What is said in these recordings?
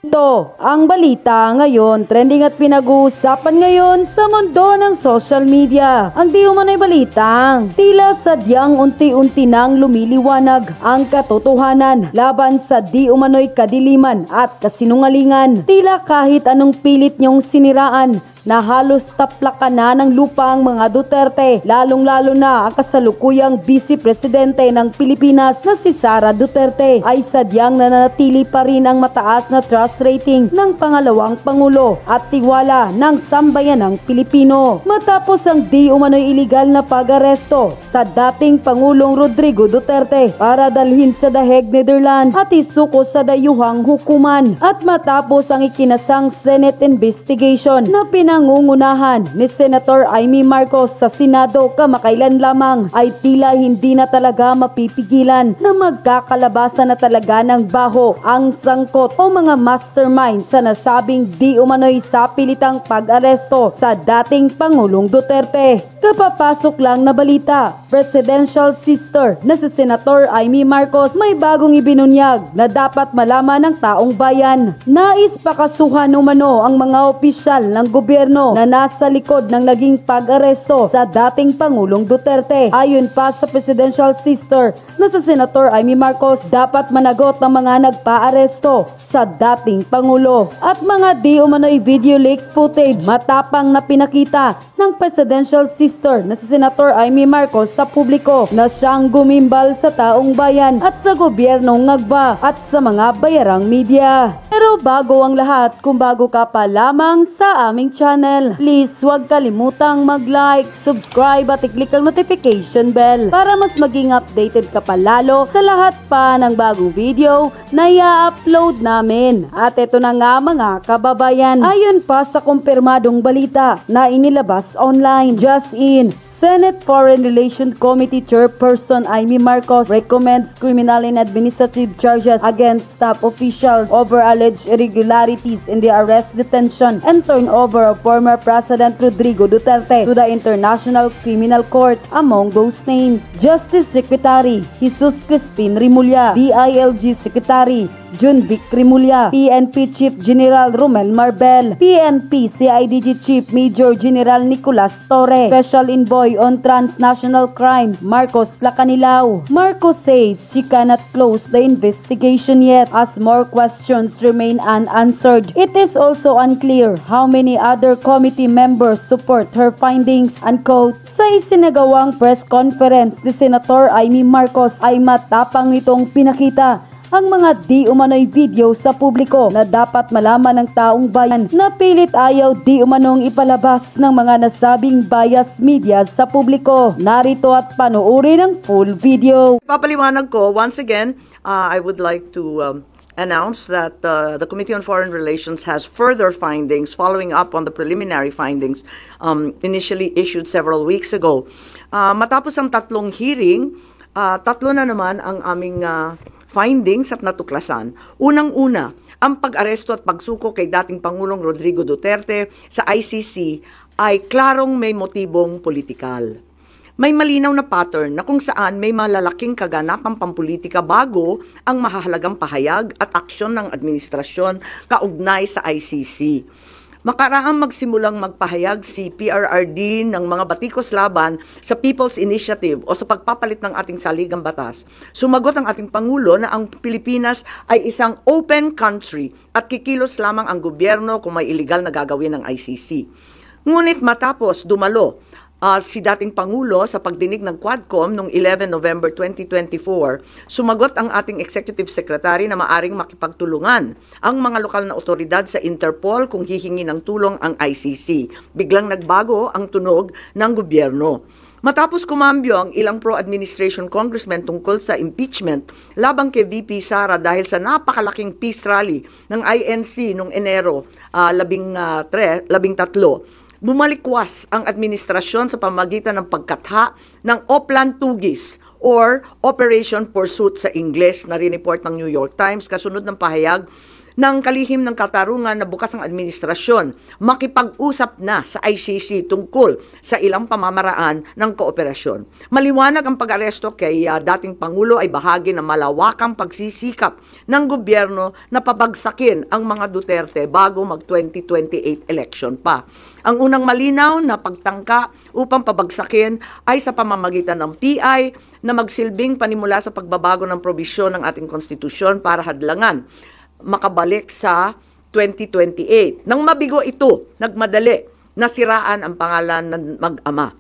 Ito ang balita ngayon, trending at pinag-uusapan ngayon sa mundo ng social media. Ang di umano'y balitang tila sadyang unti-unti nang lumiliwanag ang katotohanan laban sa di umano'y kadiliman at kasinungalingan. Tila kahit anong pilit niyong siniraan na halos taplakan na ng lupa ang mga Duterte, lalong-lalo na ang kasalukuyang Vice Presidente ng Pilipinas na si Sara Duterte, ay sadyang nananatili pa rin ang mataas na trust rating ng pangalawang Pangulo at tiwala ng sambayanang Pilipino. Matapos ang di umano'y iligal na pag-aresto sa dating Pangulong Rodrigo Duterte para dalhin sa The Hague, Netherlands at isuko sa dayuhang hukuman, at matapos ang ikinasang Senate investigation na pinangungunahan ni Senator Amy Marcos sa Senado kamakailan lamang, ay tila hindi na talaga mapipigilan na magkakalabasan na talaga ng baho ang sangkot o mga mastermind sa nasabing di umano'y sapilitang pag-aresto sa dating Pangulong Duterte. Kapapasok lang na balita, presidential sister na si Senator Amy Marcos may bagong ibinunyag na dapat malaman ng taong bayan. Nais pakasuhan umano ang mga opisyal ng gobyerno na nasa likod ng naging pag-aresto sa dating Pangulong Duterte. Ayon pa sa presidential sister na si Senator Amy Marcos, dapat managot ng mga nagpa-aresto sa dating Pangulo at mga di umano'y video leak footage matapang na pinakita ng presidential sister na si Senator Amy Marcos sa publiko na siyang gumimbal sa taong bayan at sa gobyernong ngagba at sa mga bayarang media. Pero bago ang lahat, kung bago ka pa lamang sa aming channel, please huwag kalimutang mag-like, subscribe at i-click ang notification bell para mas maging updated ka pa lalo sa lahat pa ng bagong video na i-upload namin. At ito na nga mga kababayan, ayon pa sa kumpirmadong balita na inilabas online just in, Senate Foreign Relations Committee Chairperson Amy Marcos recommends criminal and administrative charges against top officials over alleged irregularities in the arrest, detention, and turnover of former President Rodrigo Duterte to the International Criminal Court. Among those names, Justice Secretary Jesus Crispin Rimulya, DILG Secretary Jun Vic Rimulya, PNP Chief General Romel Marbel, PNP CIDG Chief Major General Nicolas Torre, Special Envoy on Transnational Crimes Marcos Lacanilao. Marcos says she cannot close the investigation yet as more questions remain unanswered. It is also unclear how many other committee members support her findings. Unquote. Sa isinagawang press conference ni Senator Amy Marcos ay matapang nitong pinakita ang mga di umano'y video sa publiko na dapat malaman ng taong bayan na pilit ayaw di umanong ipalabas ng mga nasabing bias media sa publiko. Narito at panoorin ang full video. Papaliwanag ko, once again, I would like to announce that the Committee on Foreign Relations has further findings following up on the preliminary findings initially issued several weeks ago. Matapos ang tatlong hearing, tatlo na naman ang aming findings at natuklasan. Unang-una, ang pag-aresto at pagsuko kay dating Pangulong Rodrigo Duterte sa ICC ay klarong may motibong politikal. May malinaw na pattern na kung saan may malalaking kaganapang pampolitika bago ang mahahalagang pahayag at aksyon ng administrasyon kaugnay sa ICC. Makaraang magsimulang magpahayag si PRRD ng mga batikos laban sa People's Initiative o sa pagpapalit ng ating saligang batas. Sumagot ang ating Pangulo na ang Pilipinas ay isang open country at kikilos lamang ang gobyerno kung may illegal na gagawin ng ICC. Ngunit matapos dumalo si dating Pangulo sa pagdinig ng Quadcom noong 11 November 2024, sumagot ang ating Executive Secretary na maaring makipagtulungan ang mga lokal na otoridad sa Interpol kung hihingi ng tulong ang ICC. Biglang nagbago ang tunog ng gobyerno. Matapos kumambyo ang ilang pro-administration congressmen tungkol sa impeachment labang kay VP Sara dahil sa napakalaking peace rally ng INC noong Enero 13, bumalikwas ang administrasyon sa pamagitan ng pagkatha ng Oplan Tugis or Operation Pursuit sa English na rineport ng New York Times kasunod ng pahayag ng kalihim ng katarungan na bukas ang administrasyon makipag-usap na sa ICC tungkol sa ilang pamamaraan ng kooperasyon. Maliwanag ang pag-aresto kay dating Pangulo ay bahagi ng malawakang pagsisikap ng gobyerno na pabagsakin ang mga Duterte bago mag-2028 election pa. Ang unang malinaw na pagtangka upang pabagsakin ay sa pamamagitan ng PI na magsilbing panimula sa pagbabago ng probisyon ng ating konstitusyon para hadlangan makabalik sa 2028. Nang mabigo ito, nagmadali, nasiraan ang pangalan ng mag-ama.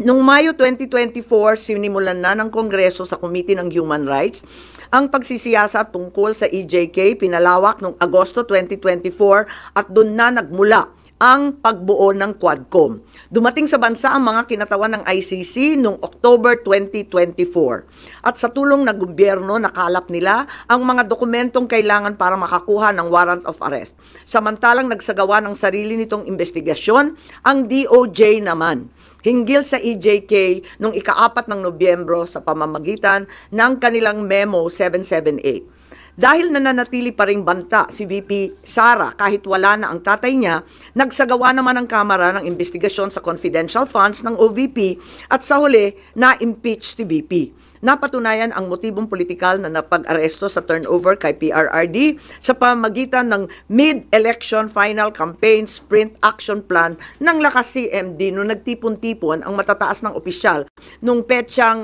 Noong Mayo 2024, sinimulan na ng Kongreso sa Committee ng Human Rights ang pagsisiyasat tungkol sa EJK, pinalawak noong Agosto 2024 at doon na nagmula ang pagbuo ng Quadcom. Dumating sa bansa ang mga kinatawan ng ICC noong October 2024. At sa tulong ng gobyerno, nakalap nila ang mga dokumentong kailangan para makakuha ng warrant of arrest. Samantalang nagsagawa ng sarili nitong investigasyon, ang DOJ naman hinggil sa EJK noong ika-4 ng Nobyembro sa pamamagitan ng kanilang Memo 778. Dahil nananatili pa ring banta si VP Sara kahit wala na ang tatay niya, nagsagawa naman ang Kamara ng investigasyon sa confidential funds ng OVP at sa huli, na-impeach si VP. Napatunayan ang motibong politikal na napag-aresto sa turnover kay PRRD sa pamamagitan ng mid-election final campaign sprint action plan ng lakas CMD noong nagtipon-tipon ang matataas ng opisyal noong petsang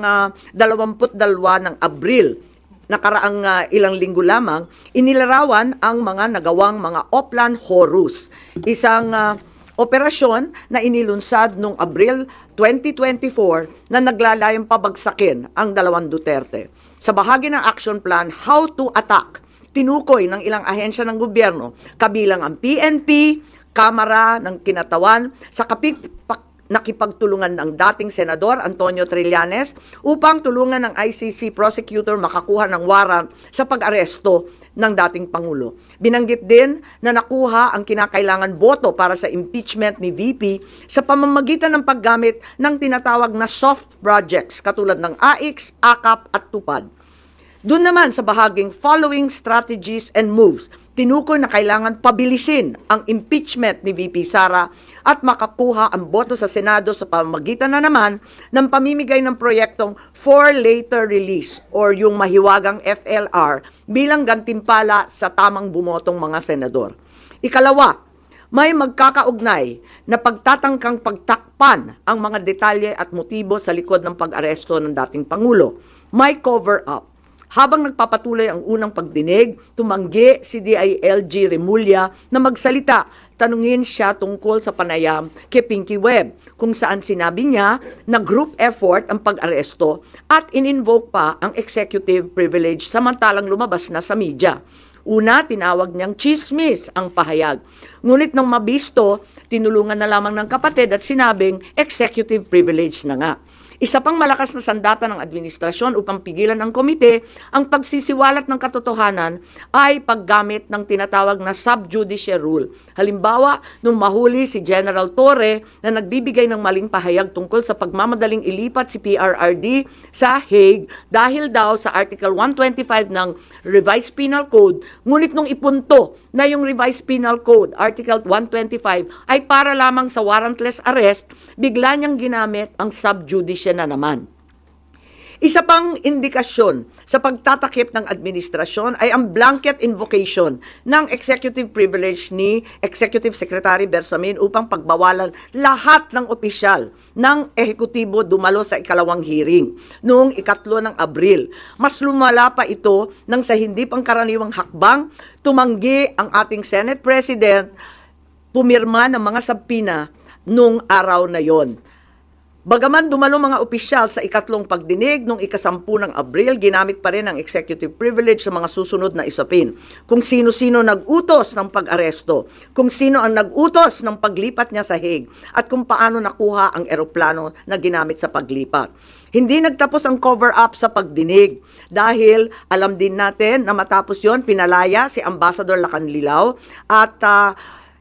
22 ng Abril. Nakaraang ilang linggo lamang, inilarawan ang mga nagawang mga Oplan Horus, isang operasyon na inilunsad noong Abril 2024 na naglalayong pabagsakin ang dalawang Duterte. Sa bahagi ng action plan, How to Attack, tinukoy ng ilang ahensya ng gobyerno, kabilang ang PNP, Kamara ng Kinatawan, sa nakipagtulungan ng dating Senador Antonio Trillanes upang tulungan ng ICC prosecutor makakuha ng warrant sa pag-aresto ng dating Pangulo. Binanggit din na nakuha ang kinakailangan boto para sa impeachment ni VP sa pamamagitan ng paggamit ng tinatawag na soft projects katulad ng AIX, AKAP at TUPAD. Doon naman sa bahaging following strategies and moves, tinukoy na kailangan pabilisin ang impeachment ni VP Sara at makakuha ang boto sa Senado sa pamamagitan na naman ng pamimigay ng proyektong for later release or yung mahiwagang FLR bilang gantimpala sa tamang bumotong mga senador. Ikalawa, may magkakaugnay na pagtatangkang pagtakpan ang mga detalye at motibo sa likod ng pag-aresto ng dating Pangulo. May cover-up. Habang nagpapatuloy ang unang pagdinig, tumanggi si DILG Remulla na magsalita. Tanungin siya tungkol sa panayam kay Pinky Webb, kung saan sinabi niya na group effort ang pag-aresto at in-invoke pa ang executive privilege samantalang lumabas na sa media. Una, tinawag niyang chismis ang pahayag. Ngunit nang mabisto, tinulungan na lamang ng kapatid at sinabing executive privilege na nga. Isa pang malakas na sandata ng administrasyon upang pigilan ng komite ang pagsisiwalat ng katotohanan ay paggamit ng tinatawag na subjudice rule. Halimbawa, nung mahuli si General Torre na nagbibigay ng maling pahayag tungkol sa pagmamadaling ilipat si PRRD sa Hague dahil daw sa Article 125 ng Revised Penal Code, ngunit nung ipunto na yung Revised Penal Code, Article 125, ay para lamang sa warrantless arrest, bigla niyang ginamit ang subjudice na naman. Isa pang indikasyon sa pagtatakip ng administrasyon ay ang blanket invocation ng executive privilege ni Executive Secretary Bersamin upang pagbawalan lahat ng opisyal ng ehekutibo dumalo sa ikalawang hearing noong 3 ng Abril. Mas lumala pa ito nang sa hindi pangkaraniwang hakbang, tumanggi ang ating Senate President pumirma ng mga sabpina noong araw na yon. Bagaman dumalo mga opisyal sa ikatlong pagdinig noong 10 ng Abril, ginamit pa rin ang executive privilege sa mga susunod na isapin. Kung sino-sino nag-utos ng pag-aresto, kung sino ang nag-utos ng paglipat niya sa Hague, at kung paano nakuha ang eroplano na ginamit sa paglipat. Hindi nagtapos ang cover-up sa pagdinig dahil alam din natin na matapos yon pinalaya si Ambassador Lacanlilao at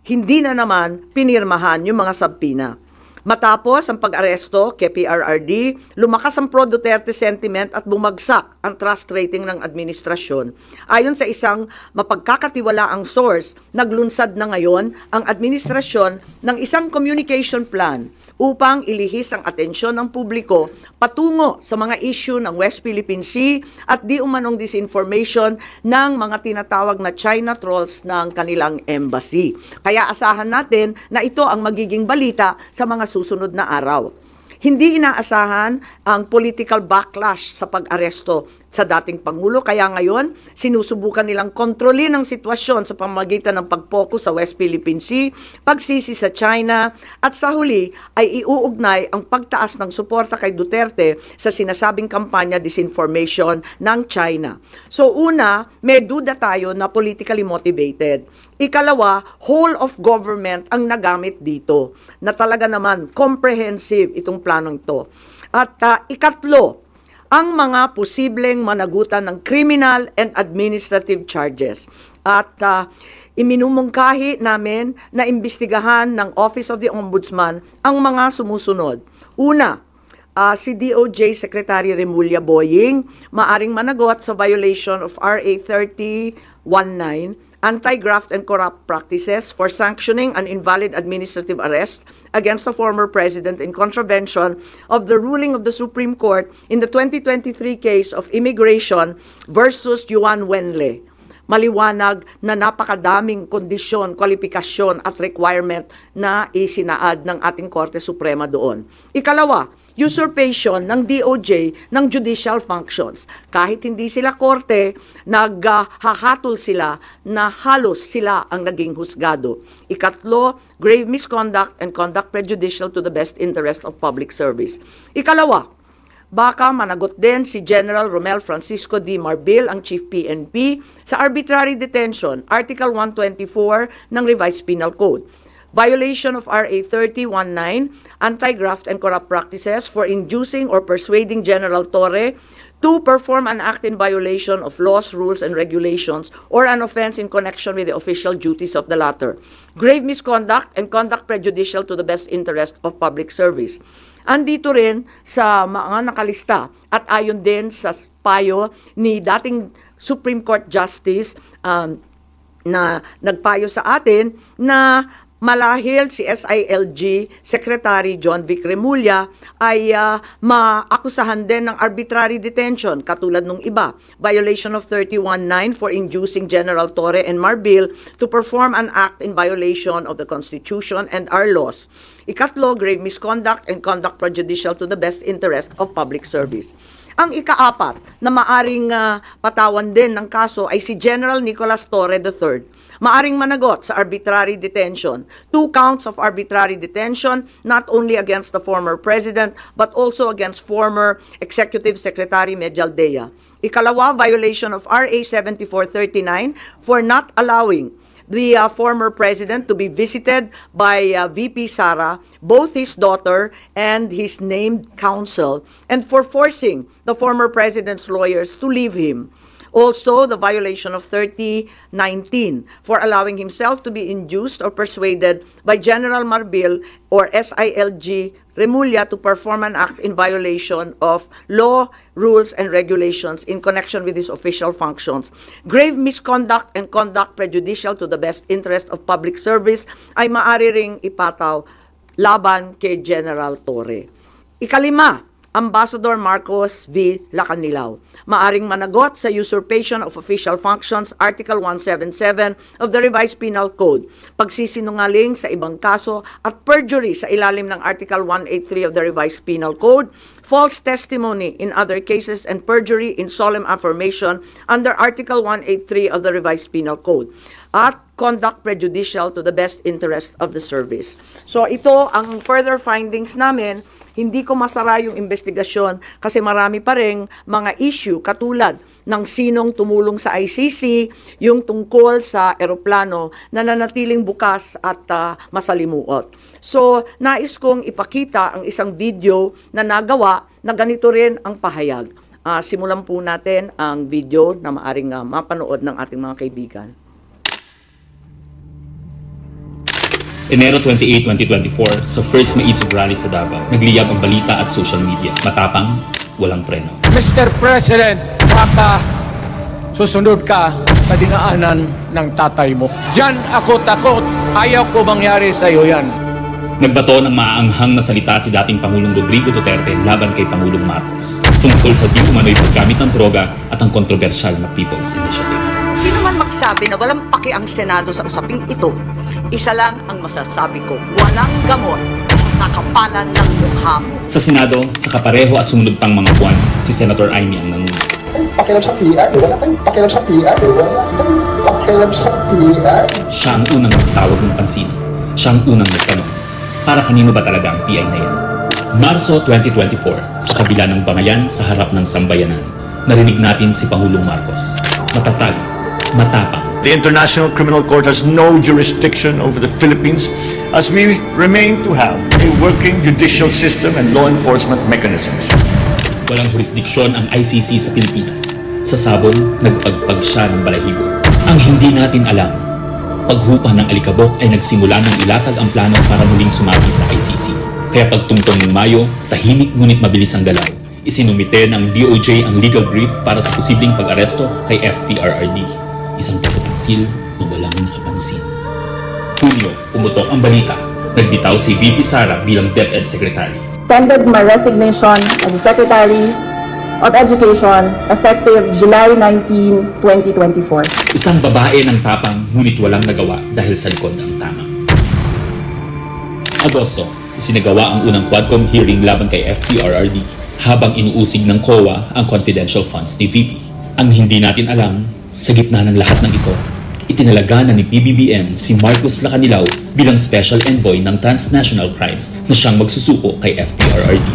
hindi na naman pinirmahan yung mga sabpina. Matapos ang pag-aresto kay PRRD, lumakas ang pro-Duterte sentiment at bumagsak ang trust rating ng administrasyon. Ayon sa isang mapagkakatiwalaang source, naglunsad na ngayon ang administrasyon ng isang communication plan upang ilihis ang atensyon ng publiko patungo sa mga issue ng West Philippine Sea at di umanong disinformation ng mga tinatawag na China trolls ng kanilang embassy. Kaya asahan natin na ito ang magiging balita sa mga susunod na araw. Hindi inaasahan ang political backlash sa pag-aresto sa dating Pangulo. Kaya ngayon, sinusubukan nilang kontrolin ang sitwasyon sa pamamagitan ng pag-focus sa West Philippine Sea, pagsisi sa China, at sa huli ay iuugnay ang pagtaas ng suporta kay Duterte sa sinasabing kampanya disinformation ng China. So una, may duda tayo na politically motivated. Ikalawa, whole of government ang nagamit dito na talaga naman comprehensive itong planong ito. At ikatlo, ang mga posibleng managutan ng criminal and administrative charges. At iminumungkahi namin na imbestigahan ng Office of the Ombudsman ang mga sumusunod. Una, si DOJ Secretary Remulla Boying maaring managot sa violation of RA 3019, Anti-Graft and Corrupt Practices for sanctioning an invalid administrative arrest against the former president in contravention of the ruling of the Supreme Court in the 2023 case of immigration versus Juan Wenle. Maliwanag na napakadaming kondisyon, kwalifikasyon at requirement na isinaad ng ating Korte Suprema doon. Ikalawa, usurpation ng DOJ ng judicial functions. Kahit hindi sila korte, naghahatol sila na halos sila ang naging husgado. Ikatlo, grave misconduct and conduct prejudicial to the best interest of public service. Ikalawa, baka managot din si General Romel Francisco D. Marbil, ang Chief PNP, sa arbitrary detention, Article 124 ng Revised Penal Code. Violation of RA 3019, Anti-Graft and Corrupt Practices for inducing or persuading General Torre to perform an act in violation of laws, rules, and regulations or an offense in connection with the official duties of the latter. Grave misconduct and conduct prejudicial to the best interest of public service. Andito rin sa mga nakalista at ayon din sa payo ni dating Supreme Court Justice na nagpayo sa atin na malahil si SILG Secretary John Vic Remulla ay maakusahan din ng arbitrary detention katulad nung iba. Violation of 319 for inducing General Torre and Marbil to perform an act in violation of the Constitution and our laws. Ikatlo, grave misconduct and conduct prejudicial to the best interest of public service. Ang ikaapat na maaring patawan din ng kaso ay si General Nicolas Torre III. Maaring managot sa arbitrary detention. 2 counts of arbitrary detention, not only against the former president, but also against former Executive Secretary Medialdea. Ikalawa, violation of RA 7439 for not allowing the former president to be visited by VP Sara, both his daughter and his named counsel, and for forcing the former president's lawyers to leave him. Also, the violation of 3019 for allowing himself to be induced or persuaded by General Marbil or SILG Remulla to perform an act in violation of law, rules, and regulations in connection with his official functions. Grave misconduct and conduct prejudicial to the best interest of public service ay maaari ring ipataw laban kay General Torre. Ikalima, Ambassador Marcos V. Lacanilao. Maaring managot sa usurpation of official functions, Article 177 of the Revised Penal Code, pagsisinungaling sa ibang kaso at perjury sa ilalim ng Article 183 of the Revised Penal Code, false testimony in other cases, and perjury in solemn affirmation under Article 183 of the Revised Penal Code, at conduct prejudicial to the best interest of the service. So ito ang further findings namin. Hindi ko masara yung investigasyon kasi marami pa rin mga issue katulad ng sinong tumulong sa ICC, yung tungkol sa eroplano na nanatiling bukas at masalimuot. So, nais kong ipakita ang isang video na nagawa na ganito rin ang pahayag. Simulan po natin ang video na maaring mapanood ng ating mga kaibigan. Enero 28, 2024, sa first Maisog Rally sa Davao, nagliyab ang balita at social media. Matapang, walang preno. Mr. President, baka susunod ka sa dinaanan ng tatay mo. Diyan ako takot. Ayaw ko mangyari sa iyo yan. Nagbato ng maaanghang na salita si dating Pangulong Rodrigo Duterte laban kay Pangulong Marcos tungkol sa di umano'y paggamit ng droga at ang kontrobersyal na People's Initiative. Sino man magsabi na walang paki ang Senado sa usaping ito, isa lang ang masasabi ko, walang gamot sa kakapalan ng mukha mo. Sa Senado, sa kapareho at sumunod pang mga buwan, si Senator Amy ang nanuna. Pakialam sa PR, wala tayong pakialam sa PR, wala tayong pakialam sa PR. Siya ang unang magtawag ng pansin. Siya ang unang nagtanong. Para kanino ba talaga ang TI na yan? Marso 2024, sa kabila ng bangayan sa harap ng sambayanan, narinig natin si Pangulong Marcos. Matatag, matapang. The International Criminal Court has no jurisdiction over the Philippines as we remain to have a working judicial system and law enforcement mechanisms. Walang jurisdiksyon ang ICC sa Pilipinas. Sa sabon, nagpagpag siya ng balahibo. Ang hindi natin alam, paghupa ng alikabok ay nagsimula ng ilatag ang plano para muling sumagi sa ICC. Kaya pagtungtong ng Mayo, tahimik ngunit mabilis ang galaw. Isinumite ng DOJ ang legal brief para sa posibleng pag-aresto kay FPRRD. Isang pagkataksil na walang nakapansin. Hunyo, pumutok ang balita. Nagbitaw si VP Sara bilang DepEd Secretary. Tendered my resignation as the Secretary of Education effective July 19, 2024. Isang babae ng tapang ngunit walang nagawa dahil sa likod ng tama. Agosto, isinagawa ang unang Quadcom hearing laban kay FPRRD habang inuusig ng COA ang confidential funds ni VP. Ang hindi natin alam, sa gitna ng lahat ng ito, itinalaga na ni PBBM si Marcos Lacanilaw bilang Special Envoy ng Transnational Crimes na siyang magsusuko kay FPRRD.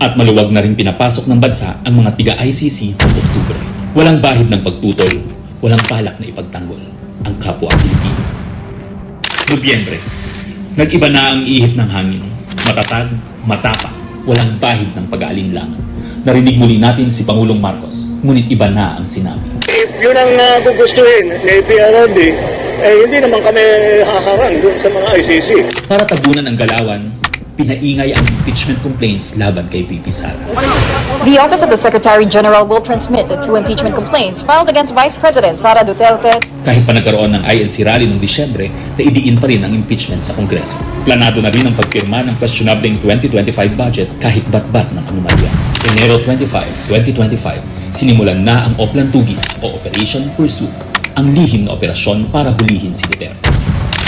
At maluwag na rin pinapasok ng bansa ang mga tiga-ICC noong Oktubre. Walang bahid ng pagtutol, walang balak na ipagtanggol ang kapwa Pilipino. Nobyembre, nag-iba na ang ihip ng hangin. Matatag, matapang, walang bahid ng pag-aalinlangan. Narinig muli natin si Pangulong Marcos, ngunit iba na ang sinabi. If yun ang gugustuhin ni PRRD, hindi naman kami haharang doon sa mga ICC. Para tabunan ang galawan, pinaingay ang impeachment complaints laban kay VP Sara. The Office of the Secretary General will transmit the 2 impeachment complaints filed against Vice President Sara Duterte. Kahit pa nagkaroon ng INC rally noong Disyembre, naidiin pa rin ang impeachment sa Kongreso. Planado na rin ang pagpirma ng questionableng 2025 budget kahit bat-bat ng anomalya. Enero 25, 2025, sinimulan na ang Oplan Tugis o Operation Pursuit, ang lihim na operasyon para hulihin si Duterte.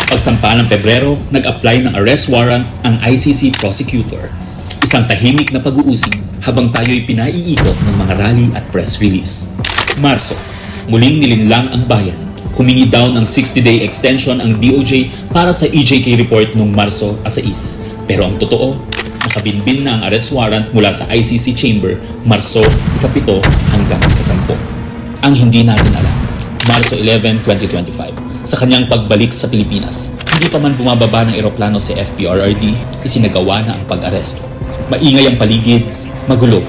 Pagsampa ng Pebrero, nag-apply ng arrest warrant ang ICC prosecutor. Isang tahimik na pag-uusig habang tayo'y pinaiikot ng mga rally at press release. Marso, muling nilinlang ang bayan. Humingi daw ng 60-day extension ang DOJ para sa EJK report noong Marso 6. Pero ang totoo, nakabinbin na ang arrest warrant mula sa ICC chamber Marso 7 hanggang 10. Ang hindi natin alam, Marso 11, 2025, sa kanyang pagbalik sa Pilipinas, hindi pa man bumababa ng eroplano si FPRRD, isinagawa na ang pag-aresto. Maingay ang paligid, magulo,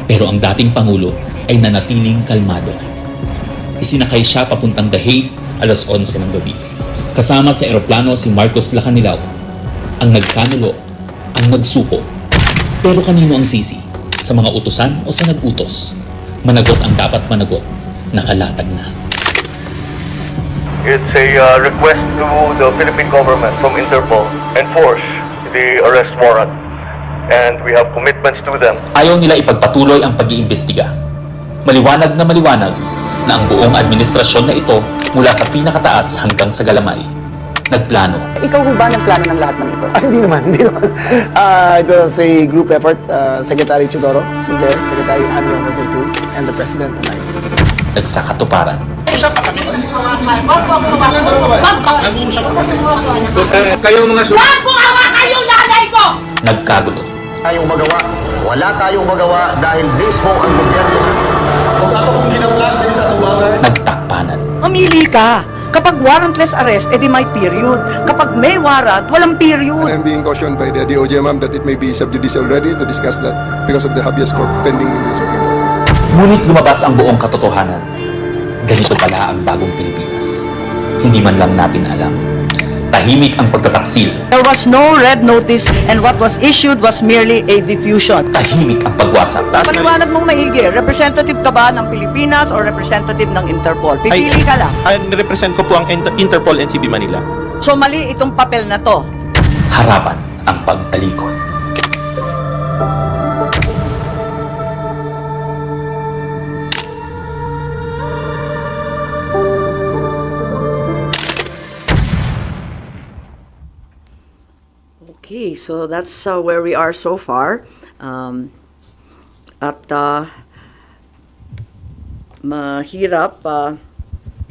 pero ang dating Pangulo ay nanatiling kalmado. Isinakay siya papuntang The Hague alas 11 ng gabi. Kasama sa eroplano si Marcos Lacanilaw, ang nagkanulo, ang nagsuko. Pero kanino ang sisi? Sa mga utusan o sa nag-utos? Managot ang dapat managot, nakalatag na. It's a request to the Philippine government from Interpol enforce the arrest warrant, and we have commitments to them. Ayaw nila ipagpatuloy ang pag-iimbestiga. Maliwanag na ang buong administrasyon na ito mula sa pinakataas hanggang sa galamay. Nagplano. Ikaw ho ba nagplano ng lahat ng ito? Hindi naman. It was a group effort. Secretary Chidoro was there, Secretary Anyo was there too, and the President and I. Nagsakatuparan. Kayo mga Wag mo awa kayo, nanay ko! Nagkagulo. Tayong magawa. Wala tayong magawa dahil mismo ang gobyerno. Kung sa kung ginaflash din sa tubangan. Nagtakpanan. Mamili ka. Kapag warrantless arrest, edi may period. Kapag may warrant, walang period. I'm being cautioned by the DOJ, ma'am, that it may be sub judice already to discuss that because of the habeas corpus pending in the Supreme Court. Ngunit lumabas ang buong katotohanan. Ganito pala ang bagong Pilipinas. Hindi man lang natin alam. Tahimik ang pagtataksil. There was no red notice and what was issued was merely a diffusion. Tahimik ang pagwasak. Paliwanag mong maigi, representative ka ba ng Pilipinas o representative ng Interpol? Pipili ka lang. Represent ko po ang Interpol NCB Manila. So mali itong papel na to. Harapan ang pagtalikod. Okay, so that's where we are so far. Mahirap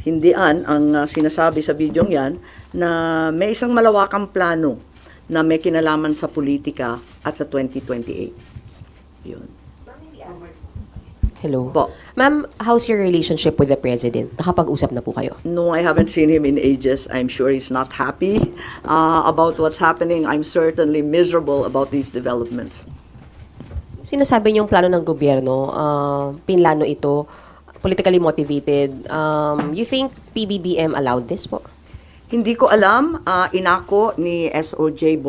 hindian ang sinasabi sa bidyong yan na may isang malawakang plano na may kinalaman sa politika at sa 2028. Yun. Hello. Po. Ma'am, how's your relationship with the President? Nakapag-usap na po kayo? No, I haven't seen him in ages. I'm sure he's not happy about what's happening. I'm certainly miserable about these developments. Sinasabi niyong plano ng gobyerno, pinlano ito, politically motivated. You think PBBM allowed this po? Hindi ko alam, inako ni SOJ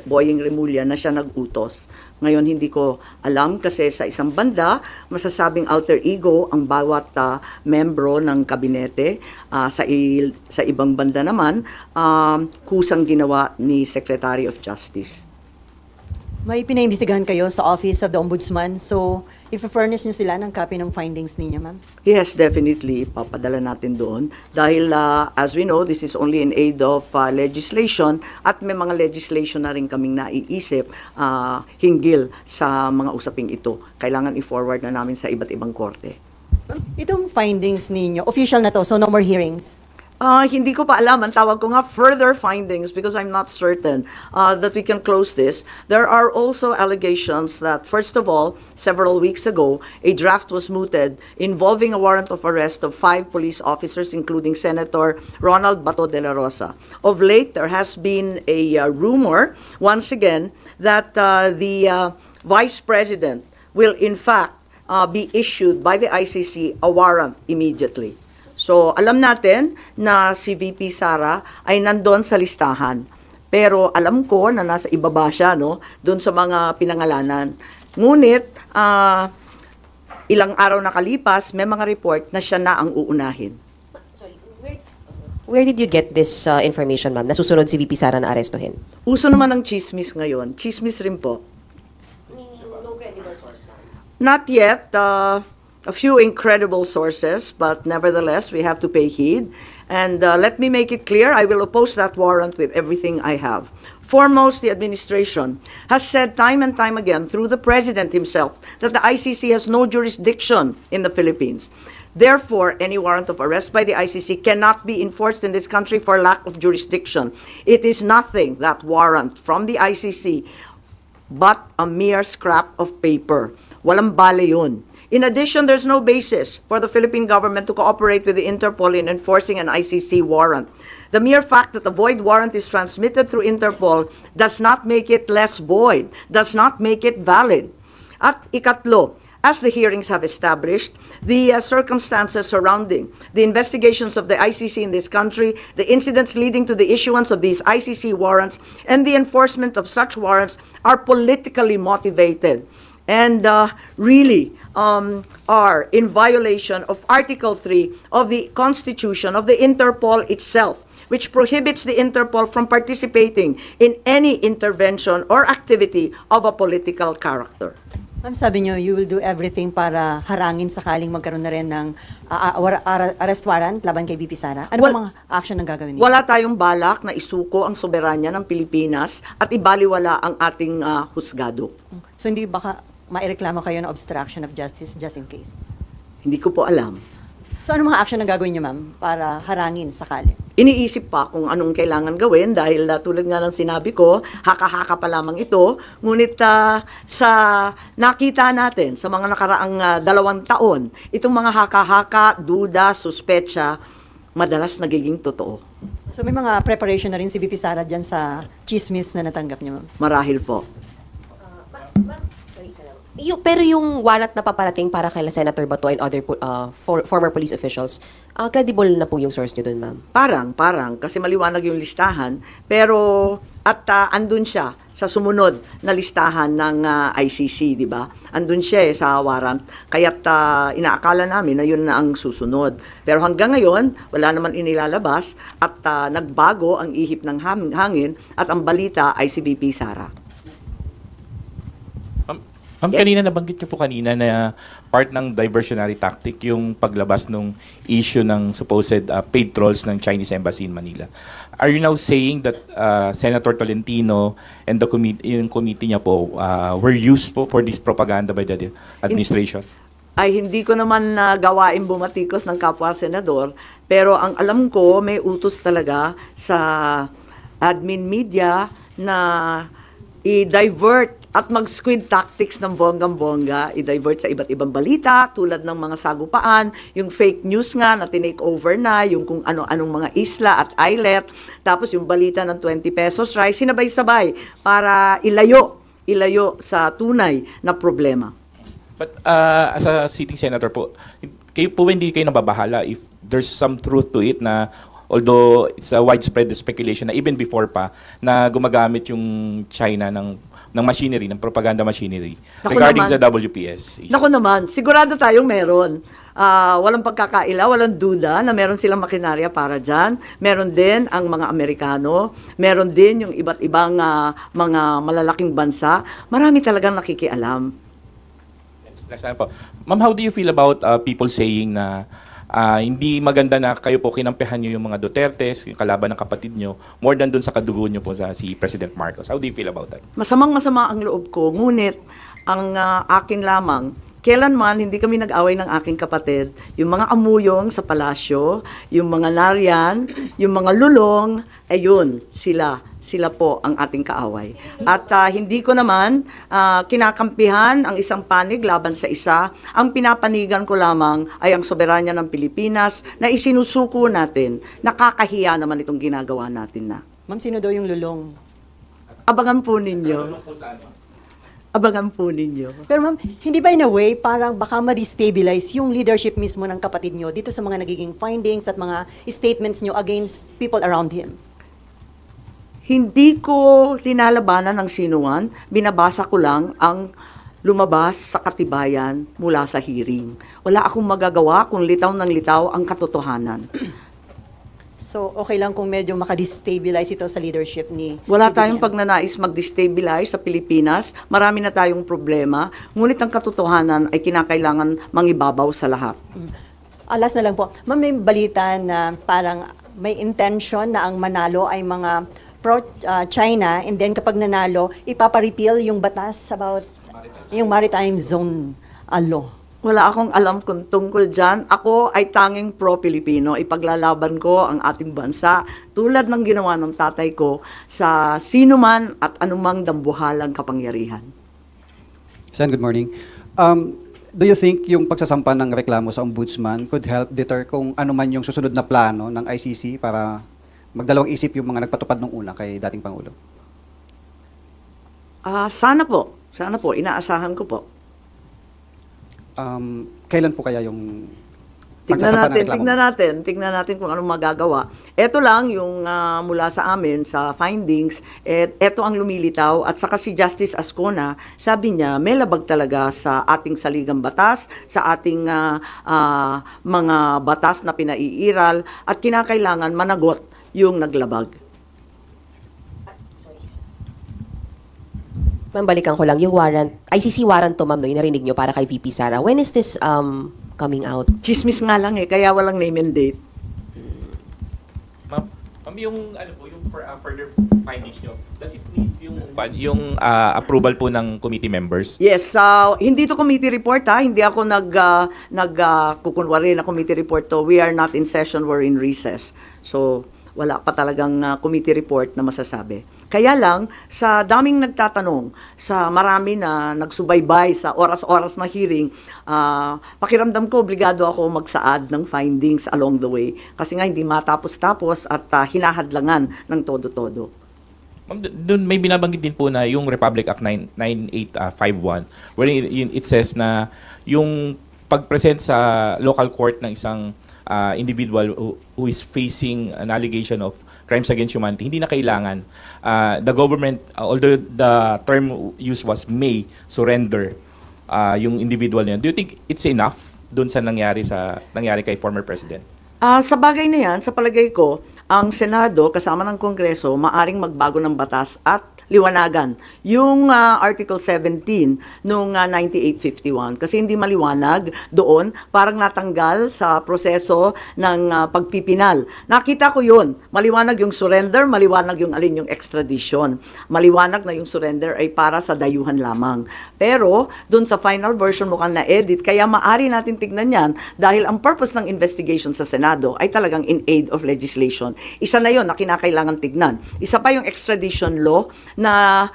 Boying Remulla na siya nag-utos. Ngayon hindi ko alam kasi sa isang banda, masasabing alter ego ang bawat membro ng kabinete. Sa ibang banda naman, kusang ginawa ni Secretary of Justice. May pinaimbestigahan kayo sa Office of the Ombudsman, so i-furnish niyo sila ng copy ng findings ninyo, ma'am? Yes, definitely. Papadala natin doon. Dahil, as we know, this is only in aid of legislation at may mga legislation na rin kaming naiisip hinggil sa mga usaping ito. Kailangan i-forward na namin sa iba't ibang korte. Itong findings ninyo, official na to, so no more hearings? Hindi ko pa alam. Ang tawag ko nga further findings because I'm not certain that we can close this. There are also allegations that, first of all, several weeks ago, a draft was mooted involving a warrant of arrest of 5 police officers, including Senator Ronald Bato de la Rosa. Of late, there has been a rumor, once again, that the Vice President will in fact be issued by the ICC a warrant immediately. So, alam natin na si VP Sara ay nandun sa listahan. Pero alam ko na nasa ibaba siya, no? Doon sa mga pinangalanan. Ngunit, ilang araw nakalipas, may mga report na siya na ang uunahin. Where did you get this information, ma'am? Nasusunod si VP Sara na arestuhin? Uso naman ng chismis ngayon. Chismis rin po. Meaning, no credible source, ma'am? Not yet. A few incredible sources, but nevertheless, we have to pay heed. And let me make it clear, I will oppose that warrant with everything I have. Foremost, the administration has said time and time again through the President himself that the ICC has no jurisdiction in the Philippines. Therefore, any warrant of arrest by the ICC cannot be enforced in this country for lack of jurisdiction. It is nothing, that warrant from the ICC, but a mere scrap of paper. Walang bale yun. In addition, there's no basis for the Philippine government to cooperate with the Interpol in enforcing an ICC warrant. The mere fact that a void warrant is transmitted through Interpol does not make it less void, does not make it valid. At ikatlo, as the hearings have established, the circumstances surrounding the investigations of the ICC in this country, the incidents leading to the issuance of these ICC warrants, and the enforcement of such warrants are politically motivated and really are in violation of Article 3 of the Constitution of the Interpol itself, which prohibits the Interpol from participating in any intervention or activity of a political character. Ma'am, sabi niyo, you will do everything para harangin sakaling magkaroon na rin ng arrest warrant laban kay VP Sara. Ano ba mga action ang gagawin niyo? Wala tayong balak na isuko ang soberanya ng Pilipinas at ibaliwala ang ating husgado. So hindi baka maireklamo kayo ng obstruction of justice just in case? Hindi ko po alam. So ano mga action ang gagawin niyo, ma'am, para harangin sakali? Iniisip pa kung anong kailangan gawin dahil tulad nga ng sinabi ko, haka-haka pa lamang ito. Ngunit sa nakita natin sa mga nakaraang 2 taon, itong mga haka-haka, duda, suspecha, madalas nagiging totoo. So may mga preparation na rin si VP Sara dyan sa chismis na natanggap niya, ma'am? Marahil po. Pero yung warrant na paparating para kay Senator Bato and other former police officials, Credible na po yung source nyo dun, ma'am? Parang, kasi maliwanag yung listahan, pero at andun siya sa sumunod na listahan ng ICC, di ba? Andun siya sa warrant, kaya't inaakala namin na yun na ang susunod. Pero hanggang ngayon, wala naman inilalabas at nagbago ang ihip ng hangin at ang balita ay si VP Sara. Ma'am, kanina nabanggit niyo po kanina na part ng diversionary tactic yung paglabas ng issue ng supposed paid trolls ng Chinese Embassy in Manila. Are you now saying that Senator Tolentino and yung committee niya po were used po for this propaganda by the administration? Ay hindi ko naman gawain bumatikos ng kapwa senador, pero ang alam ko may utos talaga sa admin media na i-divert at mag-squid tactics ng bonggang-bongga, i-divert sa iba't ibang balita, tulad ng mga sagupaan, yung fake news nga na tinake over na, yung kung ano-anong mga isla at islet, tapos yung balita ng 20 pesos rice, sinabay-sabay para ilayo sa tunay na problema. But as a sitting senator po, hindi kayo nababahala if there's some truth to it na although it's a widespread speculation na even before pa na gumagamit yung China ng machinery, ng propaganda machinery regarding sa WPS issue. Naku naman, sigurado tayong meron. Walang pagkakaila, walang duda na meron silang makinarya para dyan. Meron din ang mga Amerikano, meron din yung iba't ibang mga malalaking bansa. Marami talagang nakikialam. Ma'am, how do you feel about people saying na hindi maganda na kayo po kinampihan nyo yung mga Dutertes, yung kalaban ng kapatid nyo, more than dun sa kadugo nyo po sa si President Marcos? How do you feel about that? Masamang-masama ang loob ko, ngunit ang akin lamang, kailanman hindi kami nag-away ng aking kapatid. Yung mga amuyong sa palasyo, yung mga nariyan, yung mga lulong, ayun, sila po ang ating kaaway. At hindi ko naman kinakampihan ang isang panig laban sa isa. Ang pinapanigan ko lamang ay ang soberanya ng Pilipinas na isinusuko natin. Nakakahiya naman itong ginagawa natin na. Ma'am, sino daw yung lulong? Abangan po ninyo. Abangan po ninyo. Pero ma'am, hindi ba in a way parang baka ma-destabilize yung leadership mismo ng kapatid nyo dito sa mga nagiging findings at mga statements nyo against people around him? Hindi ko linalabanan ng sinuman, binabasa ko lang ang lumabas sa katibayan mula sa hearing. Wala akong magagawa kung litaw ng litaw ang katotohanan. So, okay lang kung medyo makadestabilize ito sa leadership ni... Wala tayong pagnanais mag-destabilize sa Pilipinas. Marami na tayong problema. Ngunit ang katotohanan ay kinakailangan mangibabaw sa lahat. Alas na lang po. Ma'am, may balita na parang may intention na ang manalo ay mga pro-China, and then kapag nanalo, ipapa-repeal yung batas about yung maritime zone law. Wala akong alam kung tungkol dyan. Ako ay tanging pro-Pilipino. Ipaglalaban ko ang ating bansa tulad ng ginawa ng tatay ko sa sinuman at anumang dambuhalang kapangyarihan. Sen, good morning. Do you think yung pagsasampa ng reklamo sa ombudsman could help deter kung ano man yung susunod na plano ng ICC para magdalawang isip yung mga nagpatupad nung una kay dating Pangulo? Sana po. Inaasahan ko po. Kailan po kaya yung Tignan natin kung anong magagawa. Ito lang yung mula sa amin sa findings, ito ang lumilitaw at saka si Justice Ascona, sabi niya may labag talaga sa ating saligang batas, sa ating mga batas na pinaiiral at kinakailangan managot yung naglabag. Ma'am, balikan ko lang yung warrant, ICC warrant to, ma'am, no, yung narinig nyo para kay VP Sara. When is this coming out? Chismis nga lang kaya walang name and date. Ma'am, yung further findings nyo, does it need yung approval po ng committee members? Yes, hindi to committee report hindi ako kukunwari na committee report to. We are not in session, we're in recess. So, wala pa talagang committee report na masasabi. Kaya lang, sa daming nagtatanong, sa marami na nagsubaybay sa oras-oras na hearing, pakiramdam ko, obligado ako magsaad ng findings along the way. Kasi nga hindi matapos-tapos at hinahadlangan ng todo-todo. Ma'am, doon may binabanggit din po na yung Republic Act 9851, where it says na yung pag-present sa local court ng isang individual who is facing an allegation of crimes against humanity, hindi na kailangan the government, although the term used was may surrender yung individual niya. Do you think it's enough dun sa nangyari kay former president? Sa bagay na yan, sa palagay ko, ang Senado kasama ng Kongreso maaring magbago ng batas at liwanagan yung Article 17 nung 9851 kasi hindi maliwanag doon, parang natanggal sa proseso ng pagpipinal. Nakita ko yun, maliwanag yung surrender, maliwanag yung alin yung extradition. Maliwanag na yung surrender ay para sa dayuhan lamang. Pero doon sa final version mukhang na-edit, kaya maari natin tignan yan dahil ang purpose ng investigation sa Senado ay talagang in aid of legislation. Isa na yun na kinakailangan tignan. Isa pa yung extradition law na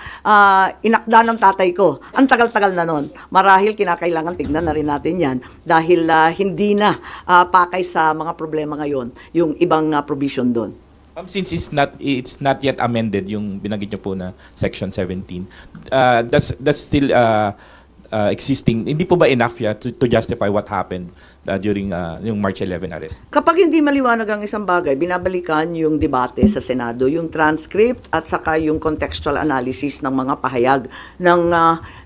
inakda ng tatay ko. Ang tagal-tagal na nun. Marahil kinakailangan tignan na rin natin yan dahil hindi na pakay sa mga problema ngayon yung ibang provision doon. Since it's not yet amended yung binanggit niyo po na Section 17, that's still existing. Hindi po ba enough to justify what happened during yung March 11 arrest? Kapag hindi maliwanag ang isang bagay, binabalikan yung debate sa Senado, yung transcript at saka yung contextual analysis ng mga pahayag ng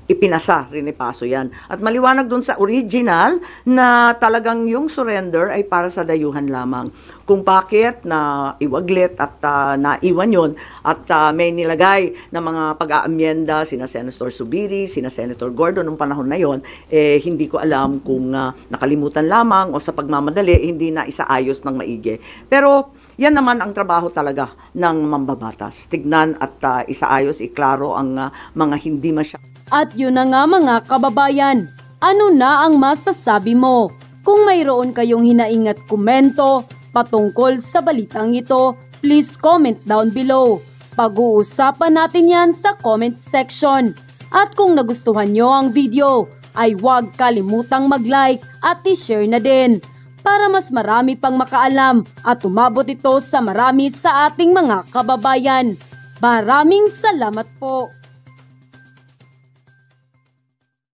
ipinasa, rinipaso yan. At maliwanag dun sa original na talagang yung surrender ay para sa dayuhan lamang. Kung bakit na iwaglit at naiwan yun at may nilagay na mga pag-aamyenda sina Senator Zubiri, sina Senator Gordon nung panahon na yon, hindi ko alam kung nakalimutan lamang o sa pagmamadali hindi na isaayos ng maigi. Pero yan naman ang trabaho talaga ng mambabatas. Tignan at isaayos, iklaro ang mga hindi At yun na nga mga kababayan, ano na ang masasabi mo? Kung mayroon kayong hinaing at komento patungkol sa balitang ito, please comment down below. Pag-uusapan natin yan sa comment section. At kung nagustuhan nyo ang video, ay huwag kalimutang mag-like at i-share na din para mas marami pang makaalam at umabot ito sa marami sa ating mga kababayan. Maraming salamat po!